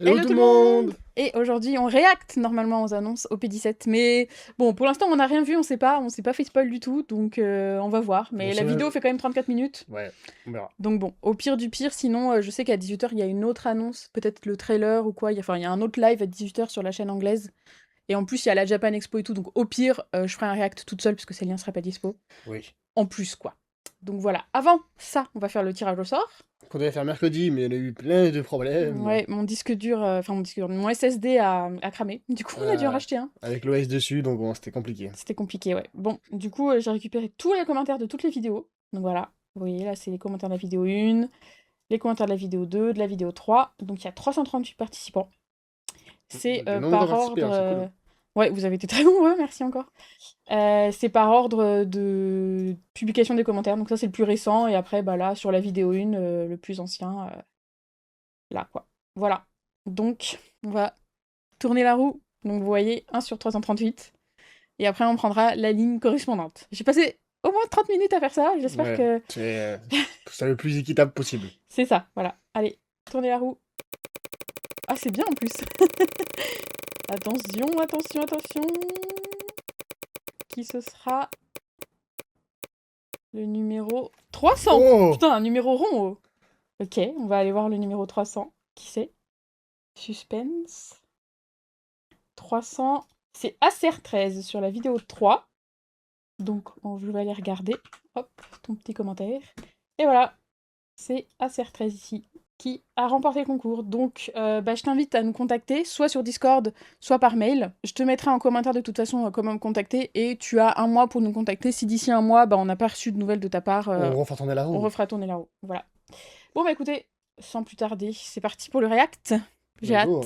Hello tout le monde! Et aujourd'hui, on réacte normalement aux annonces OP17. Mais bon, pour l'instant, on n'a rien vu, on s'est pas fait spoil du tout, donc on va voir. Mais la vidéo fait quand même 34 minutes. Ouais, on verra. Donc bon, au pire du pire, sinon, je sais qu'à 18h, il y a une autre annonce, peut-être le trailer ou quoi. Il y a un autre live à 18h sur la chaîne anglaise. Et en plus, il y a la Japan Expo et tout, donc au pire, je ferai un react toute seule, puisque Célien sera pas dispo. Oui. En plus, quoi. Donc voilà, avant ça, on va faire le tirage au sort. Qu'on devait faire mercredi, mais il y a eu plein de problèmes. Ouais, mon disque dur, mon SSD a cramé. Du coup, on a dû en racheter un. Avec l'OS dessus, donc bon, c'était compliqué. C'était compliqué, ouais. Bon, du coup, j'ai récupéré tous les commentaires de toutes les vidéos. Donc voilà, vous voyez, là, c'est les commentaires de la vidéo 1, les commentaires de la vidéo 2, de la vidéo 3. Donc il y a 338 participants. C'est par ordre... Ouais, vous avez été très nombreux, merci encore. C'est par ordre de publication des commentaires. Donc ça, c'est le plus récent. Et après, bah là, sur la vidéo 1, le plus ancien. Là, quoi. Voilà. Donc, on va tourner la roue. Donc vous voyez, 1 sur 338. Et après, on prendra la ligne correspondante. J'ai passé au moins 30 minutes à faire ça. J'espère que... C'est le plus équitable possible. C'est ça, voilà. Allez, tournez la roue. Ah, c'est bien en plus. Attention, attention, attention. Qui ce sera? Le numéro 300. Oh, putain, un numéro rond. Oh. Ok, on va aller voir le numéro 300. Qui c'est? Suspense. 300. C'est ACR13 sur la vidéo 3. Donc, je vais aller regarder. Hop, ton petit commentaire. Et voilà, c'est ACR13 ici qui a remporté le concours. Donc, je t'invite à nous contacter, soit sur Discord, soit par mail. Je te mettrai en commentaire de toute façon comment me contacter. Et tu as 1 mois pour nous contacter. Si d'ici 1 mois, on n'a pas reçu de nouvelles de ta part... on refera tourner la roue. On refera tourner la roue, voilà. Bon, écoutez, sans plus tarder, c'est parti pour le react. J'ai hâte.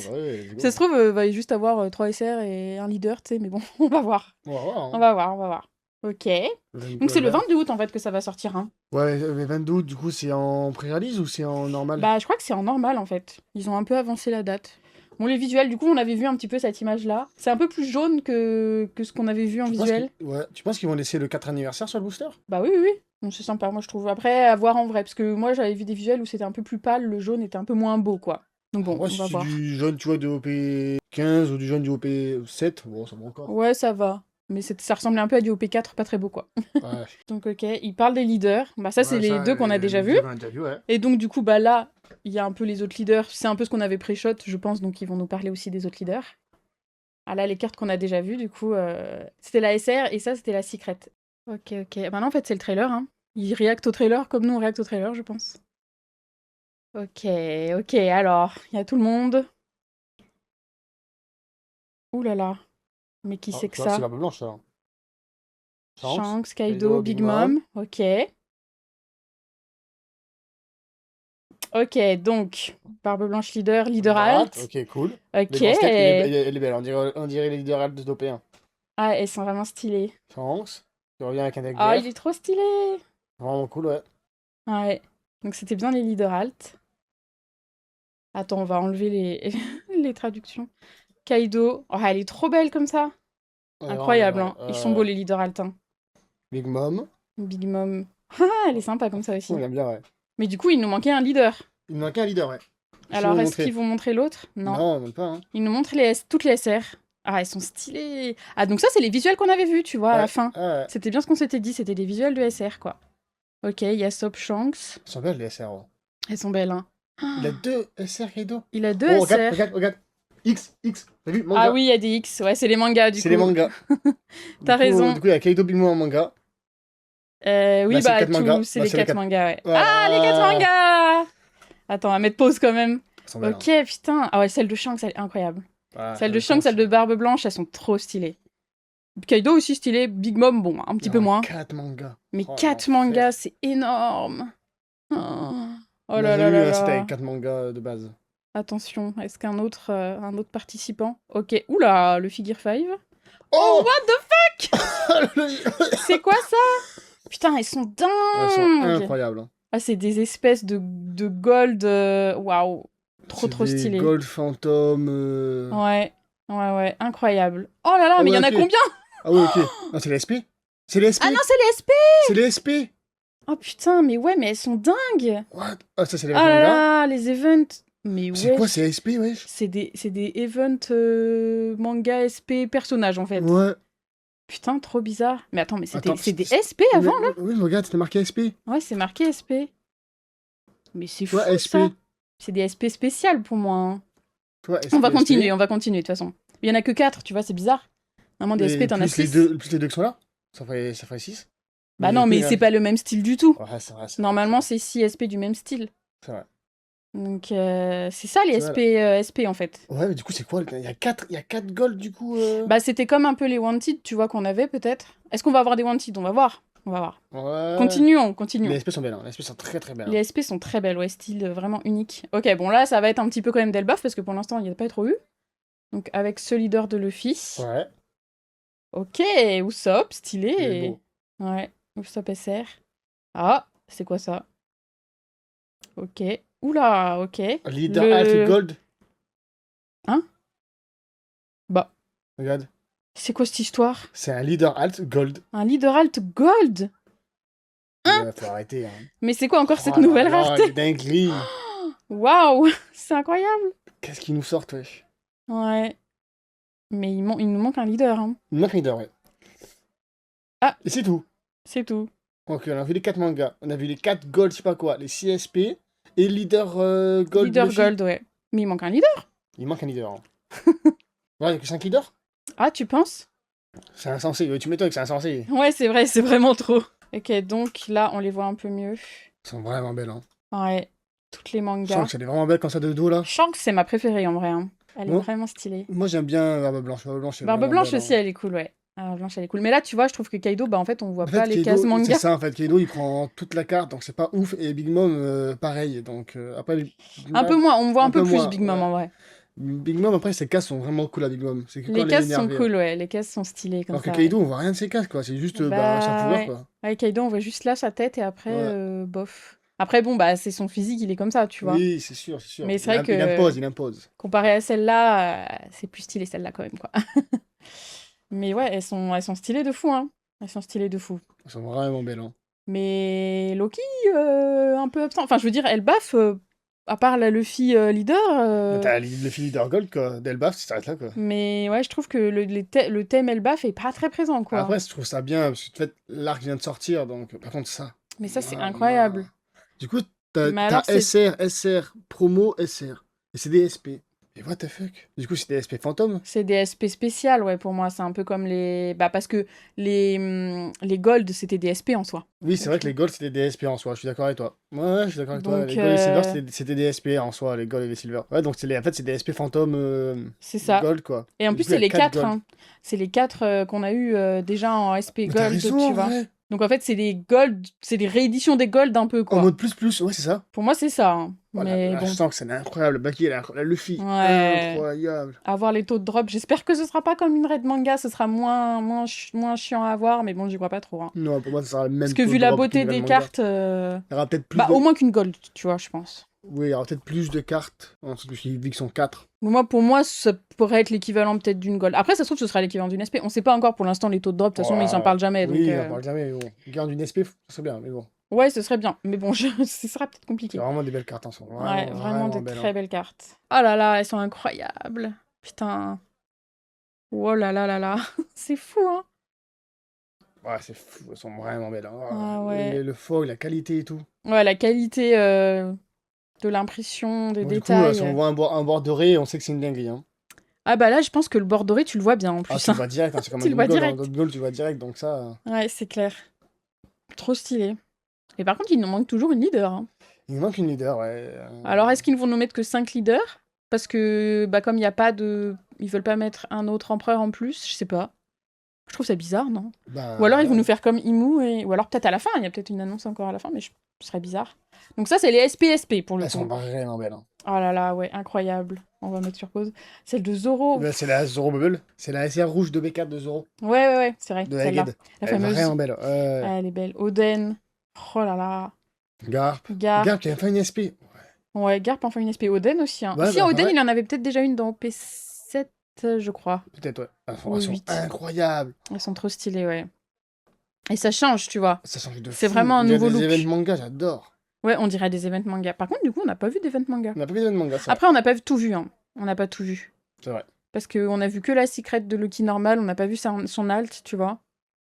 Ça se trouve, va juste avoir 3 SR et un leader, tu sais, mais bon, on va voir. On va voir, hein. On va voir, on va voir. Ok. Donc c'est le 22 août en fait que ça va sortir, hein. Ouais, le 22 août, du coup, c'est en pré-release ou c'est en normal? Bah, je crois que c'est en normal en fait. Ils ont un peu avancé la date. Bon, les visuels, du coup, on avait vu un petit peu cette image-là. C'est un peu plus jaune que ce qu'on avait vu en visuel. Ouais. Tu penses qu'ils vont laisser le 4 anniversaire sur le booster? Bah oui, oui, oui. Donc, c'est sympa, moi je trouve. Après, à voir en vrai, parce que moi j'avais vu des visuels où c'était un peu plus pâle, le jaune était un peu moins beau, quoi. Donc bon, on va voir. Du jaune, tu vois, de OP15 ou du jaune du OP7, bon, ça va encore. Ouais, ça va. Mais ça ressemblait un peu à du OP4, pas très beau, quoi. Ouais. Donc ok, il parle des leaders. Bah ça, c'est les 2 qu'on a déjà vus. Ouais. Et donc du coup, bah là, il y a un peu les autres leaders. C'est un peu ce qu'on avait pré-shot, je pense, donc ils vont nous parler aussi des autres leaders. Ah là, les cartes qu'on a déjà vues, du coup, c'était la SR et ça, c'était la Secret. Ok, ok. Maintenant, en fait, c'est le trailer, hein. Ils reactent au trailer comme nous, on reacte au trailer, je pense. Ok, ok, alors, il y a tout le monde. Ouh là là. Mais qui c'est que ça? C'est Barbe Blanche, ça. Shanks, Kaido, Big Mom. Ok. Ok, donc, Barbe Blanche leader, leader alt. Ok, cool. Ok. Elle est belle, on dirait les leaders alt de d'OP1. Ah, elles sont vraiment stylées. Shanks, qui revient avec un deck Ah, vert. il est trop stylé. Vraiment cool, ouais. Ouais. Donc c'était bien les leaders alt. Attends, on va enlever les traductions. Kaido. Oh, elle est trop belle comme ça. Ouais, incroyable, hein. Ils sont beaux les leaders alt. Hein. Big Mom. Big Mom. Ah, elle est sympa comme ça aussi. On aime bien, ouais. Mais du coup, il nous manquait un leader. Il nous manquait un leader, ouais. Alors, est-ce qu'ils vont montrer l'autre? Non. Non, même pas. Hein. Ils nous montrent toutes les SR. Ah, elles sont stylées. Ah, donc ça, c'est les visuels qu'on avait vus, tu vois, à la fin. C'était bien ce qu'on s'était dit, c'était des visuels de SR, quoi. Ok, il y a Sop Shanks. Elles sont belles, les SR. Ouais. Elles sont belles, hein. Il a 2 SR, Kaido. Il a 2 SR. Regarde. X. T'as vu, manga. Ah oui, il y a des X. Ouais, c'est les mangas, du coup. C'est les mangas. T'as raison. Du coup, il y a Kaido Big Mom en manga. Oui, bah, c'est les 4 mangas, ouais. Voilà. Ah, les 4 mangas! Attends, on va mettre pause quand même. Belles, ok, hein. Putain. Ah ouais, celle de Shanks, elle est incroyable. Ah, celle de Shanks, celle de Barbe Blanche, elles sont trop stylées. Kaido aussi stylé. Big Mom, bon, un petit peu moins. 4 mangas. Mais 4 mangas, c'est énorme. Oh là là là. C'était avec 4 mangas de base. Attention, est-ce qu'un autre, participant? Ok, oula, le figure 5. Oh, what the fuck! C'est quoi ça? Putain, elles sont dingues! Elles sont incroyables. Hein. Ah, c'est des espèces de gold... Waouh, trop stylé. Gold fantôme... Ouais, incroyable. Oh là là, mais il y en a combien? Ah oui, ok. Non, c'est les SP. C'est les SP. Ah non, c'est les SP! C'est les SP. Oh putain, mais ouais, mais elles sont dingues! What? Ah, ça, c'est les mangas. Ah là là, les events. Mais C'est quoi, wesh, c'est SP, wesh? c'est des events manga SP personnages en fait. Ouais. Putain, trop bizarre. Mais attends, mais Attends, c'est des SP avant là? Oui, mais regarde, c'était marqué SP. Ouais, c'est marqué SP. Mais c'est fou Toi, SP. ça. C'est des SP spéciales pour moi, hein. Toi, On va SP. continuer de toute façon. Il y en a que 4, tu vois, c'est bizarre. Normalement, des SP, t'en as 6. Plus les deux qui sont là, ça ferait 6. Bah non, mais c'est pas le même style du tout. Ouais, c'est vrai. Normalement, c'est 6 SP du même style. C'est vrai. Donc, c'est ça les SP en fait. Ouais, mais du coup, c'est quoi? Il y a 4 gold du coup. Bah, c'était comme un peu les Wanted, tu vois, qu'on avait peut-être. Est-ce qu'on va avoir des Wanted? On va voir. On va voir. Ouais. Continuons. Les SP sont belles, hein. Les SP sont très très belles. Les SP sont très belles, ouais, style vraiment unique. Ok, bon là, ça va être un petit peu quand même d'Elbaf parce que pour l'instant, il n'y a pas trop eu. Donc, avec ce leader de Luffy. Ouais. Ok, Usopp, Il est stylé. beau. Ouais, Usopp SR. Ah, c'est quoi ça? Ok. Oula, ok. Leader Alt Gold. Hein? Bah, Regarde. c'est quoi cette histoire? C'est un leader Alt Gold. Un leader alt gold? Hein? Faut arrêter. Hein. Mais c'est quoi encore cette Oh nouvelle là là, rareté? des dingueries. Waouh, c'est incroyable. Qu'est-ce qu'ils nous sortent, wesh? Ouais. Mais il nous manque un leader, hein. Il manque un leader, ouais. Ah. Et c'est tout. C'est tout. Ok, on a vu les 4 mangas. On a vu les 4 gold, je sais pas quoi. Les 6 SP. Et leader gold. Leader Luffy. gold, ouais. Mais il manque un leader. Il manque un leader. Hein. Ouais, il n'y a que 5 leaders. Ah, tu penses? C'est insensé. Ouais, tu m'étonnes que c'est insensé. Ouais, c'est vrai, c'est vraiment trop. Ok, donc là, on les voit un peu mieux. Elles sont vraiment belles. Hein. Ouais, toutes les mangas. Shanks, elle est vraiment belle quand ça de dos là. Shanks, c'est ma préférée en vrai, hein. Elle est Bon. vraiment stylée. Moi j'aime bien Barbe Blanche. Barbe Blanche aussi, elle est cool, ouais. Barbe Blanche, elle est cool. Mais là, tu vois, je trouve que Kaido, bah en fait, on voit pas les cases manga. C'est ça en fait. Kaido il prend toute la carte donc c'est pas ouf. Et Big Mom pareil. Donc après. Un peu moins, on voit un peu plus moins, Big Mom en vrai. Big Mom après ses cases sont vraiment cool à Big Mom. Que Les cases sont cool, ouais. Les cases sont stylées comme alors ça. Alors que Kaido on voit rien de ses cases quoi. C'est juste sa fourrure ouais. quoi. Ouais, Kaido, on voit juste là sa tête et après, bof. Après, bon, bah, c'est son physique, il est comme ça, tu vois. Oui, c'est sûr, c'est sûr. Mais c'est vrai que... Il impose. Comparé à celle-là, c'est plus stylé, celle-là, quand même, quoi. Mais ouais, elles sont stylées de fou, hein. Elles sont stylées de fou. Elles sont vraiment belles, hein. Mais Loki, un peu absent. Enfin, je veux dire, elle baffe, à part la Luffy leader... T'as le leader Gold, quoi. D'Elbaf, tu t'arrêtes là, quoi. Mais ouais, je trouve que le thème Elbaf est pas très présent, quoi. Après, je trouve ça bien, parce que en fait, l'arc vient de sortir, donc par contre, ça. Mais ça, c'est incroyable. Du coup, t'as alors, SR, promo, SR. Et c'est des SP. Et what the fuck? Du coup, c'est des SP fantômes? C'est des SP spéciales, ouais, pour moi. C'est un peu comme les... Bah, parce que les Gold, c'était des SP en soi. Oui, c'est vrai que les Gold, c'était des SP en soi. Je suis d'accord avec toi. Ouais, je suis d'accord avec toi. Les Gold et les Silver, c'était des SP en soi, les Gold et les Silver. Ouais, donc en fait, c'est des SP fantômes c'est ça. Gold, quoi. Et en plus, c'est les 4, hein. C'est les 4 qu'on a eu déjà en SP Gold, raison, tu vois. Ouais. Donc en fait, c'est des Gold, c'est des rééditions des Gold un peu, quoi. En mode plus, ouais, c'est ça. Pour moi, c'est ça. Hein. Voilà, mais là, bon. je sens que c'est incroyable. Baki, la Luffy, ouais. Incroyable. Avoir les taux de drop, j'espère que ce sera pas comme une raid manga, ce sera moins chiant à avoir, mais bon, j'y crois pas trop. Hein. Non, pour moi, ça sera le même. Parce que vu la beauté des cartes, il y aura peut-être plus. Bah, au moins qu'une Gold, tu vois, je pense. Oui, il y aura peut-être plus de cartes, parce que vu qu'ils sont 4. Pour moi, ça pourrait être l'équivalent peut-être d'une Gold. Après, ça se trouve, ce sera l'équivalent d'une SP. On sait pas encore pour l'instant les taux de drop, de toute façon, mais ils en parlent jamais. Oui, donc, ils en parlent jamais, mais bon. Garde une SP, ça serait bien, mais bon. Ouais, ce serait bien. Mais bon, ce sera peut-être compliqué. C'est vraiment des belles cartes en ce moment. Ouais, vraiment des très belles cartes. Oh là là, elles sont incroyables. Putain. Oh là là là là. C'est fou, hein. Ouais, c'est fou, elles sont vraiment belles. Hein. Ah ouais. Le fog, la qualité et tout. Ouais, la qualité de l'impression, des détails. Du coup, si on voit un bord doré, on sait que c'est une dinguerie. Hein. Ah bah là, je pense que le bord doré, tu le vois bien en plus. Ah, tu le vois direct, hein, c'est comme tu le vois direct. Gold, tu le vois direct, donc ça... Ouais, c'est clair. Trop stylé. Et par contre, il nous manque toujours une leader. Hein. Il nous manque une leader, ouais. Alors, est-ce qu'ils vont nous mettre que 5 leaders? Parce que, bah, comme il n'y a pas de... Ils veulent pas mettre un autre empereur en plus, je sais pas. Je trouve ça bizarre, non? Ou alors ils vont nous faire comme Imu, ou alors peut-être à la fin, il y a peut-être une annonce encore à la fin, mais ce serait bizarre. Donc ça, c'est les SPSP pour le coup. Elles sont vraiment belles. Hein. Oh là là, ouais, incroyable. On va mettre sur pause. Celle de Zoro. Bah, c'est la Zoro Bubble. C'est la SR rouge de B4 de Zoro. Ouais, c'est vrai. De celle-là. Egghead. La fameuse. Elle est vraiment belle. Elle est belle. Oden. Oh là là. Garp, qui a fait une SP. Ouais, Garp a fait une SP. Oden aussi. Hein. Ouais, si, Oden, il en avait peut-être déjà une dans P7, je crois. Peut-être, ouais. Elles sont incroyables. Elles sont trop stylées, ouais. Et ça change, tu vois. Ça change de fou. C'est vraiment un nouveau look. Les événements manga, j'adore. Ouais, on dirait des events manga. Par contre, du coup, on n'a pas vu d'event manga. On n'a pas vu de manga, ça. Après, on n'a pas tout vu, hein. On n'a pas tout vu. C'est vrai. Parce qu'on a vu que la secret de Loki normal, on n'a pas vu son alt, tu vois.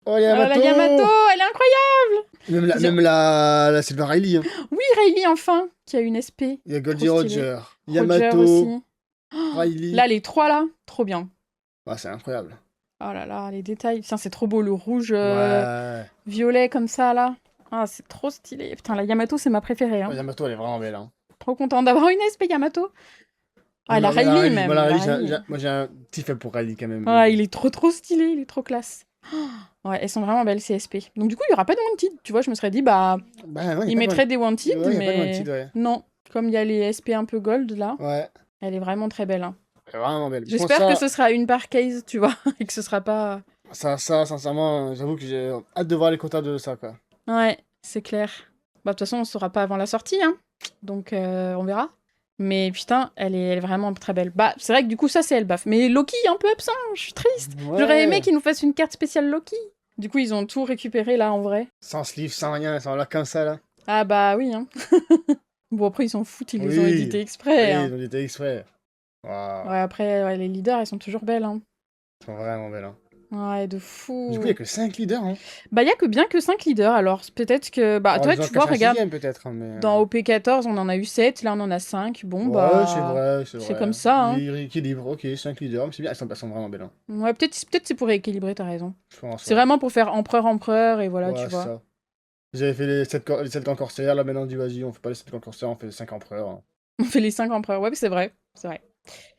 Oh, Yamato! La Yamato, elle est incroyable! Même la Silver Riley. Hein. Oui, Riley, enfin, qui a une SP. Il y a Goldie Trop stylé. Roger, Roger Yamato, aussi. Riley. Là, les 3, là, trop bien. Ah, c'est incroyable. Oh là là, les détails. Putain, c'est trop beau, le rouge Ouais. violet comme ça, là. Ah, c'est trop stylé. Putain, la Yamato, c'est ma préférée. Hein. Oh, Yamato, elle est vraiment belle. Hein. Trop contente d'avoir une SP Yamato. Ah, la Riley, même. Moi, la la Riley, Riley. moi, j'ai un petit fait pour Riley, quand même. Ah, il est trop stylé, il est trop classe. Ouais, elles sont vraiment belles, ces SP. Donc du coup, il y aura pas de Wanted. Tu vois, je me serais dit, bah, Bah, ouais, ils mettraient des Wanted, ouais, mais y a pas de Wanted, ouais. non. Comme il y a les SP un peu gold, là, Ouais, elle est vraiment très belle. Hein. elle est vraiment belle. J'espère que ce sera une par case, tu vois, et que ce sera pas... Ça, sincèrement, j'avoue que j'ai hâte de voir les quotas de ça, quoi. Ouais, c'est clair. Bah, de toute façon, on saura pas avant la sortie, hein. Donc, on verra. Mais putain, elle est vraiment très belle. Bah, c'est vrai que du coup, ça, c'est Elbaf. Mais Loki, un peu absent, je suis triste. Ouais. J'aurais aimé qu'ils nous fassent une carte spéciale Loki. Du coup, ils ont tout récupéré, là, en vrai. Sans sleeve, sans rien, sans là comme ça, là. Ah bah oui, hein. Bon, après, ils s'en foutent, ils les ont Oui. édités exprès. Oui, Hein. ils ont été exprès. Waouh. Ouais, après, ouais, les leaders, elles sont toujours belles. Hein. Elles sont vraiment belles, hein. Ouais, de fou. Du coup, il n'y a que 5 leaders, hein. Bah, il y a que bien que 5 leaders, alors peut-être que... Bah, Alors, toi, ils en tu vois, cachent un regarde, sixième, peut-être, hein, mais... dans OP14, on en a eu 7, là, on en a 5. Bon, Ouais, bah... c'est vrai, c'est vrai. C'est comme ça, hein. Ils rééquilibrent, ok, 5 leaders, mais c'est bien, elles sont vraiment belles, hein. Ouais, peut-être c'est pour rééquilibrer, t'as raison. Je pense, C'est vraiment pour faire empereur, et voilà, ouais, tu vois. ça. Ils avaient fait les 7 camps corsaires, là, maintenant, on dit, vas-y, on fait pas les 7 camps corsaires, on fait les 5 empereurs. Hein. On fait les 5 empereurs, ouais, c'est vrai, c'est vrai.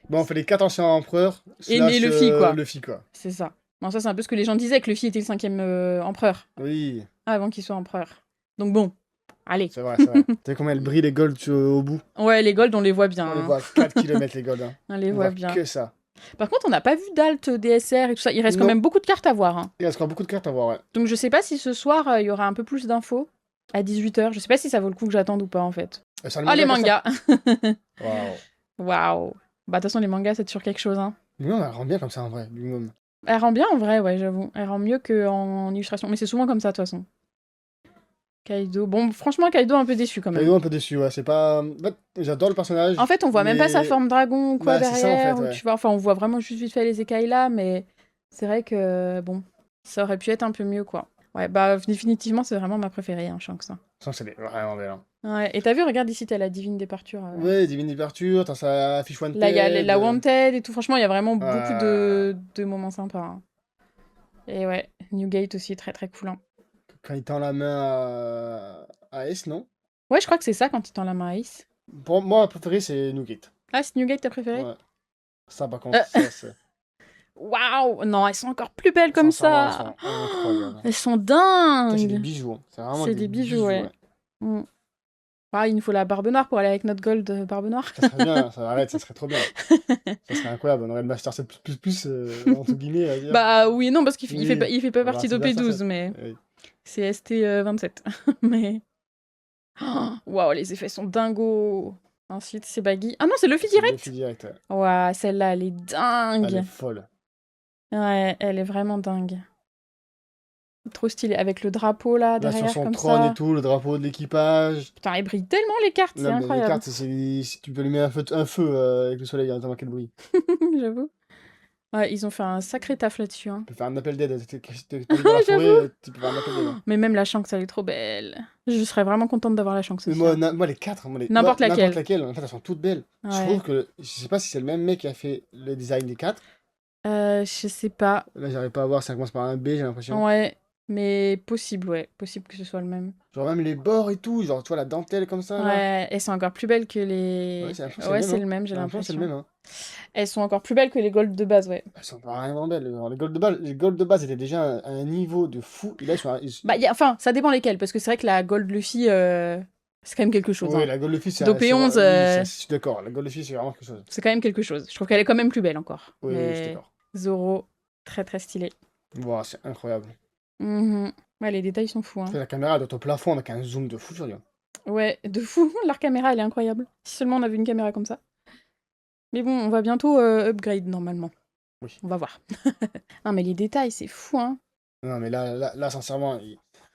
Bon, on fait les 4 anciens empereurs, Et slash, Luffy, quoi. Luffy, quoi. C'est ça. Bon, ça, c'est un peu ce que les gens disaient, que Luffy était le 5e empereur, Oui, avant qu'il soit empereur. Donc bon, allez. c'est vrai, c'est vrai. Tu sais combien elles brillent, les golds, au bout? Ouais, les golds, on les voit bien. On les Hein. voit à 4 km, les golds, hein. On les On voit voit bien. que ça. Par contre, on n'a pas vu d'alt DSR et tout ça. Il reste quand Non. même beaucoup de cartes à voir. Hein. Il reste encore beaucoup de cartes à voir, ouais. Donc je sais pas si ce soir, il y aura un peu plus d'infos. À 18h. Je sais pas si ça vaut le coup que j'attende ou pas, en fait. Ah, les mangas. Waouh. Waouh. Bah, de toute façon, les mangas, c'est toujours quelque chose. Hein. Lui-même, elle rend bien comme ça, en vrai. Lui-même. Elle rend bien en vrai, ouais, j'avoue. Elle rend mieux qu'en illustration. Mais c'est souvent comme ça, de toute façon. Kaido. Bon, franchement, Kaido un peu déçu quand même. Kaido un peu déçu, ouais. C'est pas... En fait, j'adore le personnage. En fait, on voit même pas sa forme dragon ou quoi Bah, c'est ça, en derrière. fait, Ou ouais. tu vois, enfin, on voit vraiment juste vite fait les écailles là, mais c'est vrai que, bon, ça aurait pu être un peu mieux, quoi. Ouais, bah, définitivement, c'est vraiment ma préférée, hein, Shanks. Hein. Sens, elle est vraiment belle. Hein. Ouais, et t'as vu, regarde ici, t'as la divine départure. Ouais, Divine Ouverture, t'as sa fiche Wanted. Là, il y a la Wanted et tout. Franchement, il y a vraiment beaucoup Ouais. de moments sympas. Hein. Et ouais, Newgate aussi, très très cool. Hein. Quand il tend la main à S, non? Ouais, je crois que c'est ça quand il tend la main à Ace. Pour moi, ma préférée, c'est Newgate. Ah, c'est Newgate ta préférée? Ouais. Ça, par contre, ça, c'est... Waouh! Non, elles sont encore plus belles comme ça! Elles sont incroyables. Elles sont Ça, c'est des dingues! bijoux. Hein. C'est vraiment C'est des bijoux, ouais. Mm. Ah, il nous faut la barbe noire pour aller avec notre gold barbe noire. Ça serait bien, ça serait trop bien. Ça serait incroyable, on aurait le Master 7 entre guillemets, à dire. Bah oui, non, parce qu'il Oui. il fait pas partie c'est Master d'OP12, 7. mais Oui. c'est ST27. Mais. Oh, waouh, les effets sont dingos! Ensuite, c'est Baggy. Ah non, c'est Luffy C'est direct! Luffy direct, ouais. Ouah, celle-là, elle est dingue! Elle est folle. Ouais, elle est vraiment dingue. Trop stylée, avec le drapeau là, Là, derrière, sur son comme trône ça. et tout, le drapeau de l'équipage. Putain, elle brille tellement les cartes, c'est Là, mais les incroyable. cartes, si tu peux lui mettre un feu avec le soleil, tellement qu'elle brille. J'avoue. Ouais, ils ont fait un sacré taf là-dessus. Hein. Tu peux faire un appel d'aide. T'es dans la forêt, tu peux faire un appel d'aide. Hein. Mais même la Shanks, elle est trop belle. Je serais vraiment contente d'avoir la Shanks Mais aussi. moi, hein. moi, les 4, N'importe laquelle. N'importe laquelle, en fait, elles sont toutes belles. Ouais. Je trouve que, je sais pas si c'est le même mec qui a fait le design des 4. Je sais pas. Là, j'arrive pas à voir, ça commence par un B, j'ai l'impression. Ouais, mais possible, ouais. Possible que ce soit le même. Genre même les bords et tout, genre tu vois la dentelle comme ça. Là. Ouais, elles sont encore plus belles que les... Ouais, c'est le même, j'ai c'est l'impression. le même. Hein. Elles sont encore plus belles que les golds de base, ouais. Elles sont vraiment belles. Alors, les golds de base étaient déjà à un niveau de fou. Et là, Bah, enfin, ça dépend lesquels, parce que c'est vrai que la gold Luffy, c'est quand même quelque chose. Oui, hein. la Gold Luffy, c'est... d'OP11, je suis d'accord, la Gold Luffy, c'est vraiment quelque chose. C'est quand même quelque chose. Je trouve qu'elle est quand même plus belle encore. Oui, Mais je suis d'accord. Zoro, très très stylé. Wow, c'est incroyable. Ouais, les détails sont fous. Hein. La caméra doit être au plafond avec un zoom de fou furieux. Ouais, de fou. Leur caméra, elle est incroyable. Si seulement on avait une caméra comme ça. Mais bon, on va bientôt upgrade normalement. Oui. On va voir. Non, mais les détails, c'est fou, hein. Non, mais là sincèrement, en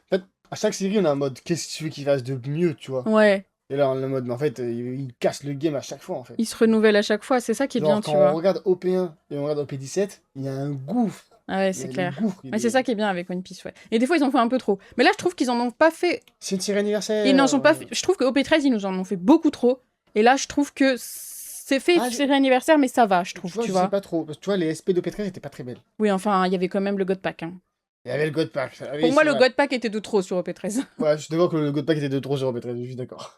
fait, À chaque série, on a un mode qu'est-ce que tu veux qu'il fasse de mieux, tu vois. Ouais, Et là, on a le mode, mais en fait, il casse le game à chaque fois, en fait. ils se renouvellent à chaque fois, c'est ça qui est bien, Genre, tu quand on vois. regarde OP1 et on regarde OP17, il y a un gouffre. Ah ouais, Il y c'est a le clair. gouffre, Ouais, c'est ça qui est bien avec One Piece, ouais. Et des fois, ils en font un peu trop. Mais là, je trouve qu'ils en ont pas fait. C'est une série Ils n'en anniversaire. sont pas fait. Je trouve que OP13, ils nous en ont fait beaucoup trop. Et là, je trouve que c'est fait Ah, série anniversaire, mais ça va, je tu trouve, vois, tu je sais vois. pas trop. Parce que tu vois, les SP d'OP13 étaient pas très belles. Oui, enfin, il y avait quand même le God Pack, hein. Il y avait le God Pack. Ah Pour oui, moi, c'est le vrai. God Pack était de trop sur OP13. Ouais, je suis d'accord que le God Pack était de trop sur OP13, je suis d'accord.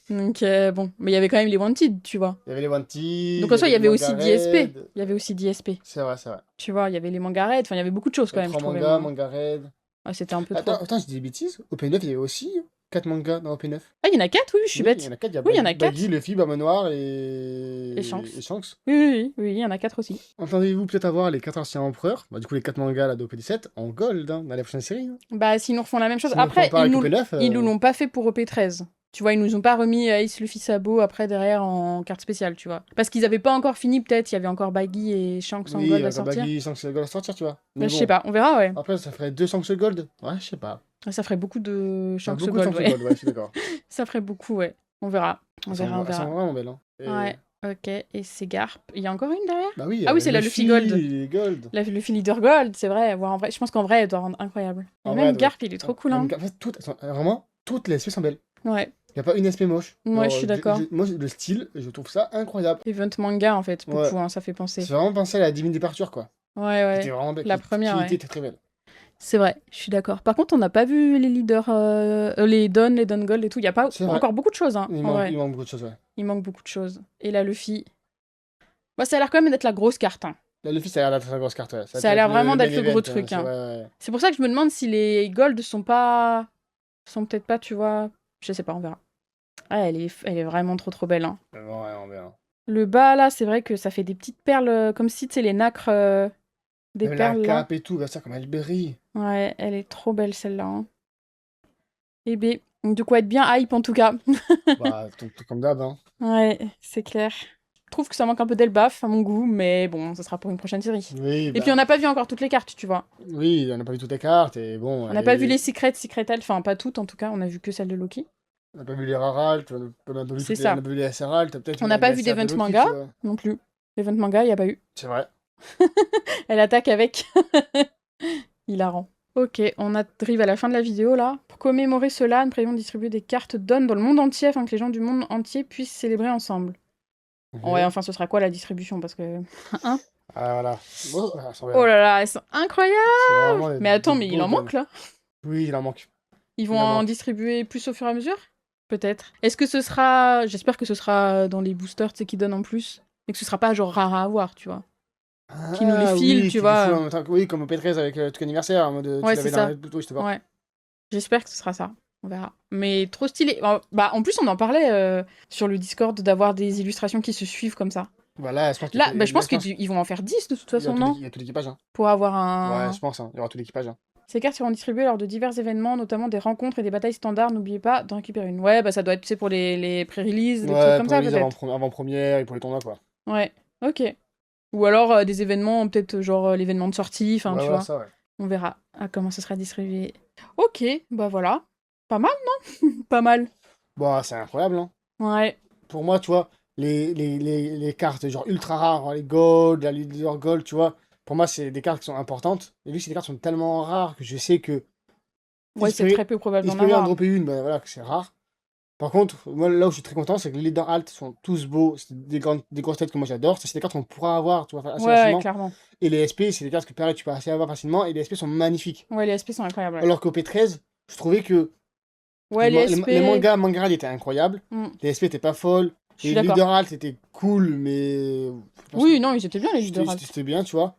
Donc, bon. Mais il y avait quand même les Wanted, tu vois. Il y avait les Wanted, Donc, il en y soi, il avait y les avait aussi manga d'ISP. Red. Il y avait aussi d'ISP. C'est vrai, c'est vrai. Tu vois, il y avait les mangas Red. Enfin, il y avait beaucoup de choses Il quand y a même, je 3 trouvais, mangas, moi. manga Red. Ouais, c'était un peu trop. Attends, je dis des bêtises. OP9, il y avait aussi 4 mangas dans OP9. Ah, il y en a 4, oui, je suis Oui, il y bête. en a 4. Il y a Oui, il y en a 4. Baggy, Luffy, Bama Noir Et Shanks. et Shanks. Oui, oui, oui, oui, il y en a 4 aussi. Entendez-vous peut-être avoir les 4 anciens empereurs, bah, du coup les 4 mangas là, d'OP17 en gold hein, dans la prochaine série. Hein. Bah, s'ils nous refont la même chose. Si on Après, compare avec OP9, ils nous l'ont pas fait pour OP13. Tu vois, ils nous ont pas remis Ace Luffy Sabo après derrière en carte spéciale, tu vois. Parce qu'ils avaient pas encore fini, peut-être. Il y avait encore Baggy et Shanks en oui, gold à encore sortir. Baggy, Shanks gold à sortir, tu vois. Mais Mais je sais bon, pas, on verra, ouais. après ça ferait 2 Shanks gold. Ouais, je sais pas. Ça ferait beaucoup de Ça fait Shanks beaucoup de gold, Shanks ouais. gold, ouais, je suis d'accord. Ça ferait beaucoup, ouais. On verra. On verra, on Elles sont verra. vraiment belles. Hein. Et... Ouais, ok. Et c'est Garp. Il y a encore une derrière? Bah oui, Ah oui, c'est la Luffy Gold. Gold. La Luffy Leader Gold, c'est vrai. Ouais, en vrai. Je pense qu'en vrai, elle doit rendre incroyable. Et En vrai, même Garp, il est trop cool, hein. En fait, vraiment, toutes les SP sont belles. Ouais. Y a pas une SP moche. Ouais, je suis d'accord. Moi, le style, je trouve ça incroyable. Event manga, en fait, beaucoup, Ouais. hein, ça fait penser. C'est vraiment pensé à la Divine Departure, quoi. Ouais, ouais. C'était vraiment belle. La première, qui ouais. était très belle. C'est vrai, je suis d'accord. Par contre, on n'a pas vu les leaders, les Don Gold et tout. Il y a pas encore beaucoup de choses, hein, il en vrai. manque beaucoup de choses, ouais. Il manque beaucoup de choses. Et la Luffy... Bah, ça a l'air quand même d'être la grosse carte, hein. La Luffy, ça a l'air d'être la grosse carte, ouais. Ça a l'air vraiment d'être le gros event, truc, hein. ouais. C'est pour ça que je me demande si les Gold sont pas... sont peut-être pas, tu vois... Je sais pas, on verra. Ah, elle est vraiment trop belle, hein. Vraiment bien. Le bas, là, c'est vrai que ça fait des petites perles, comme si, tu sais, les nacres... des perles, la là. cape et tout, bah ça, comme elle brille. Ouais, elle est trop belle, celle-là, hein. Eh ben, de quoi être bien hype, en tout cas. Bah, tout comme d'hab, hein. Ouais, c'est clair. Je trouve que ça manque un peu d'Elbaf, à mon goût, mais bon, ça sera pour une prochaine série. Oui, Et puis, on n'a pas vu encore toutes les cartes, tu vois. Oui, on n'a pas vu toutes les cartes, et bon... On n'a pas vu les Secret Elf, enfin, pas toutes, en tout cas, on a vu que celle de Loki. On n'a pas vu les Raralt, on n'a pas vu C'est ça. On n'a pas vu les SRalt, peut-être... On n'a pas vu d'event manga, non plus. Event manga, il n'y a pas eu. C'est vrai. Elle attaque avec. Hilarant. Ok, on arrive à la fin de la vidéo, là. Pour commémorer cela, nous prévoyons de distribuer des cartes Dawn dans le monde entier afin que les gens du monde entier puissent célébrer ensemble. Ouais, enfin, ce sera quoi la distribution? Parce que... Hein? Ah, voilà. Bon, oh là là, elles sont incroyables! Mais attends, mais il en manque, là? Oui, il en manque. Ils vont en distribuer plus au fur et à mesure? Peut-être. Est-ce que ce sera... J'espère que ce sera dans les boosters, tu sais, qui donnent en plus. Et que ce sera pas, genre, rare à avoir, tu vois. Qui nous les file, oui, tu vois. Oui, comme au P13 avec le truc anniversaire, en mode ouais, tu c'est l'avais ça. dans je te vois. Ouais. J'espère que ce sera ça. On verra. Mais trop stylé. Bah, en plus, on en parlait sur le Discord d'avoir des illustrations qui se suivent comme ça. Voilà, je pense là, bah, je pense qu'ils vont en faire 10 de toute façon, non? Il y a tout l'équipage. Hein. Pour avoir un... Ouais, je pense, hein. Il y aura tout l'équipage. Hein. Ces cartes seront distribuées lors de divers événements, notamment des rencontres et des batailles standards. N'oubliez pas d'en récupérer une. Ouais, bah ça doit être, tu sais, pour les pré-releases, des trucs comme ça, peut-être. Avant-première et pour les tournois, quoi. Ouais, ok. Ou alors des événements, peut-être genre l'événement de sortie, enfin, tu vois. Ça, ouais. On verra comment ça sera distribué. Ok, bah voilà. Pas mal, non? Pas mal. Bon, c'est incroyable, hein. Ouais. Pour moi, tu vois, les cartes genre ultra rares, les gold, la leader gold, tu vois, pour moi, c'est des cartes qui sont importantes. Et vu que ces cartes sont tellement rares que je sais que... Ouais, c'est très peu probable d'en avoir. En dropper une, bah voilà, que c'est rare. Par contre, moi, là où je suis très content, c'est que les leaders alt sont tous beaux. C'est des grosses têtes que moi j'adore. C'est des cartes qu'on pourra avoir, tu vois, assez facilement. Ouais, clairement. Et les SP, c'est des cartes que pareil, tu peux assez avoir facilement. Et les SP sont magnifiques. Ouais, les SP sont incroyables. Ouais. Alors qu'au P13, je trouvais que ouais, les SP... les manga étaient incroyables. Les SP étaient pas folles. Les leaders alt étaient cool, mais... Oui, non, ils étaient bien, les leaders alt. C'était bien, tu vois.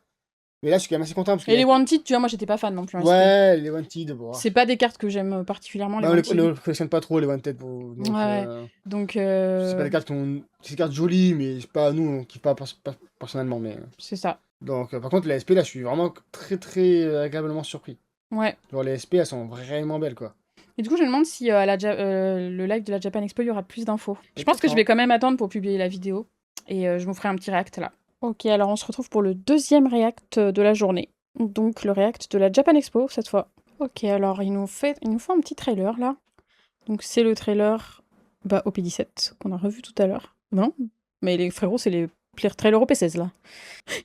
Mais là, je suis quand même assez content. Parce que et les Wanted, tu vois, moi, j'étais pas fan non plus. Ouais, les Wanted, bon. C'est pas des cartes que j'aime particulièrement, les Wanted. On ne collectionne pas trop, les Wanted. Donc, c'est pas des cartes C'est des cartes jolies, mais c'est pas nous, on kiffe pas personnellement. Mais... C'est ça. Donc, par contre, les SP, là, je suis vraiment très agréablement surpris. Ouais. Genre, les SP, elles sont vraiment belles, quoi. Et du coup, je me demande si le live de la Japan Expo, il y aura plus d'infos. Je pense que je vais quand même attendre pour publier la vidéo. Et je vous ferai un petit react là. Ok, alors on se retrouve pour le deuxième react de la journée. Donc le react de la Japan Expo, cette fois. Ok, alors il nous faut un petit trailer là. Donc c'est le trailer OP17 qu'on a revu tout à l'heure. Non, mais les frérots, c'est les trailers OP16 là.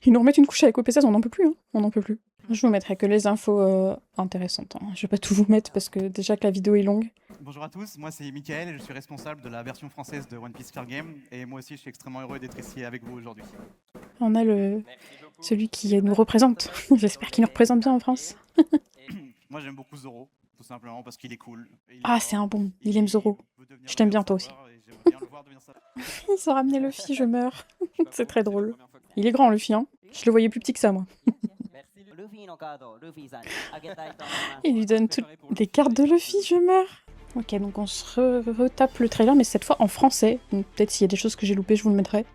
Ils nous remettent une couche avec OP16, on n'en peut plus, hein. On n'en peut plus. Je vous mettrai que les infos intéressantes, hein. Je vais pas tout vous mettre parce que déjà que la vidéo est longue. Bonjour à tous, moi c'est Mickaël et je suis responsable de la version française de One Piece Fair Game. Et moi aussi je suis extrêmement heureux d'être ici avec vous aujourd'hui. On a celui qui nous représente. J'espère qu'il nous représente bien en France. Moi j'aime beaucoup Zoro, tout simplement parce qu'il est cool. Ah, c'est un bon, il aime Zoro. Je t'aime bien toi aussi. Il s'est ramené Luffy, je meurs. C'est très drôle. Il est grand Luffy, hein. Je le voyais plus petit que ça, moi. Il lui donne toutes des cartes de Luffy, je meurs. Ok, donc on se retape le trailer, mais cette fois en français. Donc peut-être s'il y a des choses que j'ai loupées, je vous le mettrai.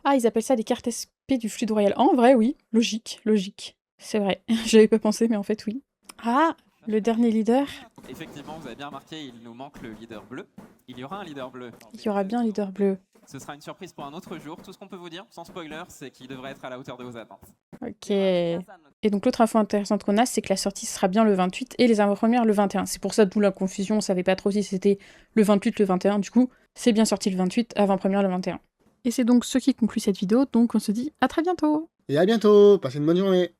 Ah, ils appellent ça des cartes SP du Fluide Royal. En vrai, oui. Logique, logique. C'est vrai. J'avais pas pensé, mais en fait, oui. Ah, le dernier leader. Effectivement, vous avez bien remarqué, il nous manque le leader bleu. Il y aura un leader bleu. Il y aura bien un leader bleu. Ce sera une surprise pour un autre jour. Tout ce qu'on peut vous dire, sans spoiler, c'est qu'il devrait être à la hauteur de vos attentes. Ok. Et donc l'autre info intéressante qu'on a, c'est que la sortie sera bien le 28 et les avant-premières le 21. C'est pour ça, d'où la confusion, on savait pas trop si c'était le 28, le 21. Du coup, c'est bien sorti le 28, avant-première le 21. Et c'est donc ce qui conclut cette vidéo, donc on se dit à très bientôt. Et à bientôt, passez une bonne journée.